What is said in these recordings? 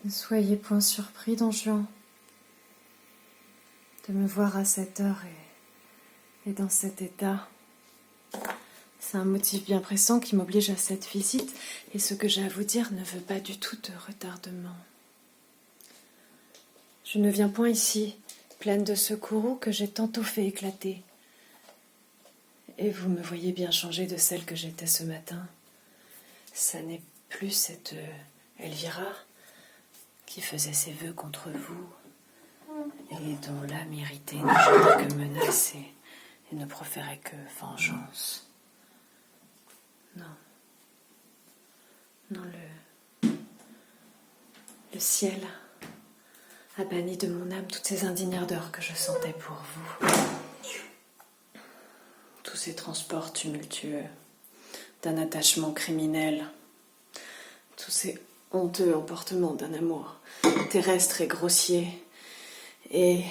Ne soyez point surpris, Don Juan, de me voir à cette heure et dans cet état. C'est un motif bien pressant qui m'oblige à cette visite, et ce que j'ai à vous dire ne veut pas du tout de retardement. Je ne viens point ici, pleine de ce courroux que j'ai tantôt fait éclater. Et vous me voyez bien changée de celle que j'étais ce matin. Ça n'est plus cette Elvira qui faisait ses vœux contre vous et dont l'âme irritée ne jetait que menace et ne proférait que vengeance. Non. Non, le ciel a banni de mon âme toutes ces indignes ardeurs que je sentais pour vous. Tous ces transports tumultueux d'un attachement criminel, tous ces honteux emportements d'un amour terrestre et grossier. Et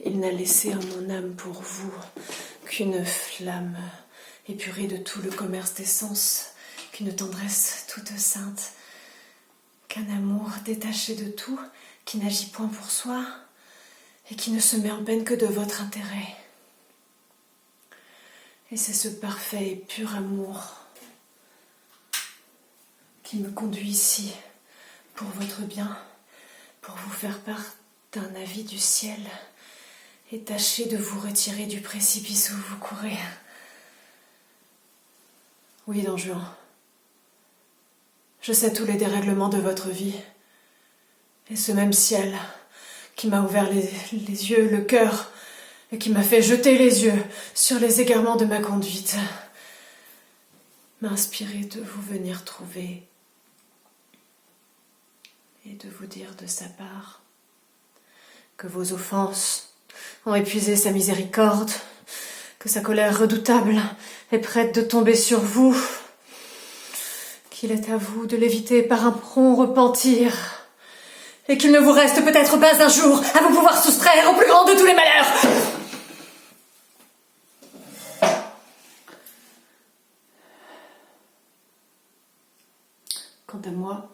il n'a laissé en mon âme pour vous qu'une flamme épurée de tout le commerce des sens, qu'une tendresse toute sainte, qu'un amour détaché de tout, qui n'agit point pour soi et qui ne se met en peine que de votre intérêt. Et c'est ce parfait et pur amour qui me conduit ici, pour votre bien, pour vous faire part d'un avis du ciel et tâcher de vous retirer du précipice où vous courez. Oui, Don Juan, je sais tous les dérèglements de votre vie, et ce même ciel qui m'a ouvert les yeux, le cœur, et qui m'a fait jeter les yeux sur les égarements de ma conduite, m'a inspiré de vous venir trouver et de vous dire de sa part que vos offenses ont épuisé sa miséricorde, que sa colère redoutable est prête de tomber sur vous, qu'il est à vous de l'éviter par un prompt repentir, et qu'il ne vous reste peut-être pas un jour à vous pouvoir soustraire au plus grand de tous les malheurs. Quant à moi,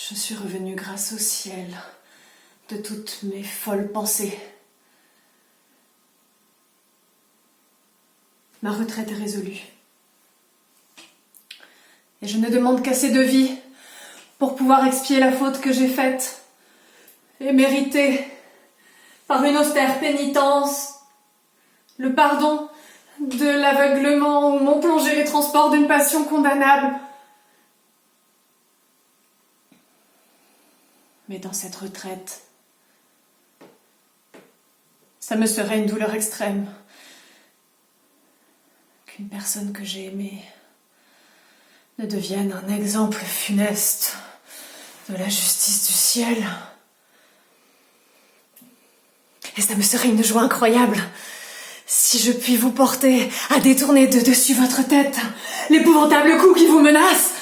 je suis revenue grâce au ciel de toutes mes folles pensées. Ma retraite est résolue. Et je ne demande qu'assez de vie pour pouvoir expier la faute que j'ai faite et mériter, par une austère pénitence, le pardon de l'aveuglement où m'ont plongé les transports d'une passion condamnable. Mais dans cette retraite, ça me serait une douleur extrême qu'une personne que j'ai aimée ne devienne un exemple funeste de la justice du ciel. Et ça me serait une joie incroyable si je puis vous porter à détourner de dessus votre tête l'épouvantable coup qui vous menace.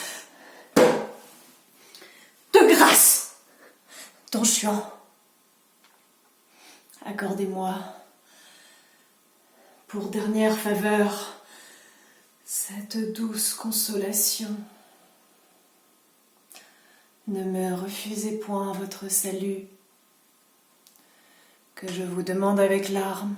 De grâce, Don Juan, accordez-moi, pour dernière faveur, cette douce consolation. Ne me refusez point votre salut, que je vous demande avec larmes.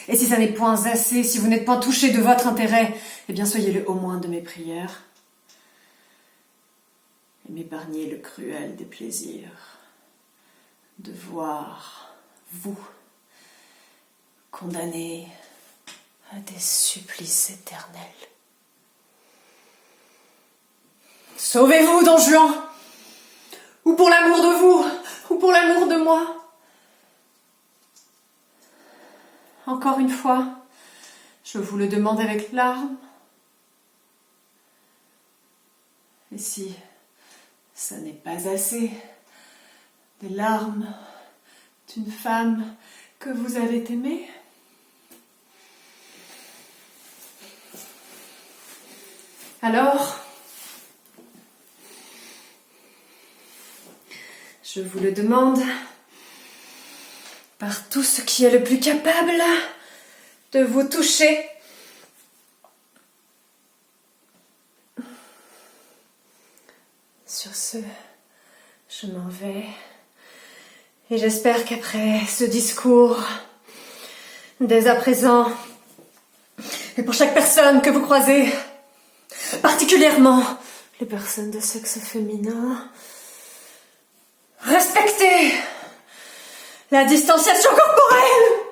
Et si ça n'est point assez, si vous n'êtes point touché de votre intérêt, eh bien soyez-le au moins de mes prières, et m'épargnez le cruel déplaisir de voir vous condamné à des supplices éternels. Sauvez-vous, Don Juan, ou pour l'amour de vous, ou pour l'amour de moi. Encore une fois, je vous le demande avec larmes. Et si ça n'est pas assez, des larmes d'une femme que vous avez aimée, alors Je vous le demande, par tout ce qui est le plus capable de vous toucher. Sur ce, je m'en vais. Et j'espère qu'après ce discours, dès à présent, et pour chaque personne que vous croisez, particulièrement les personnes de sexe féminin, respectez la distanciation corporelle.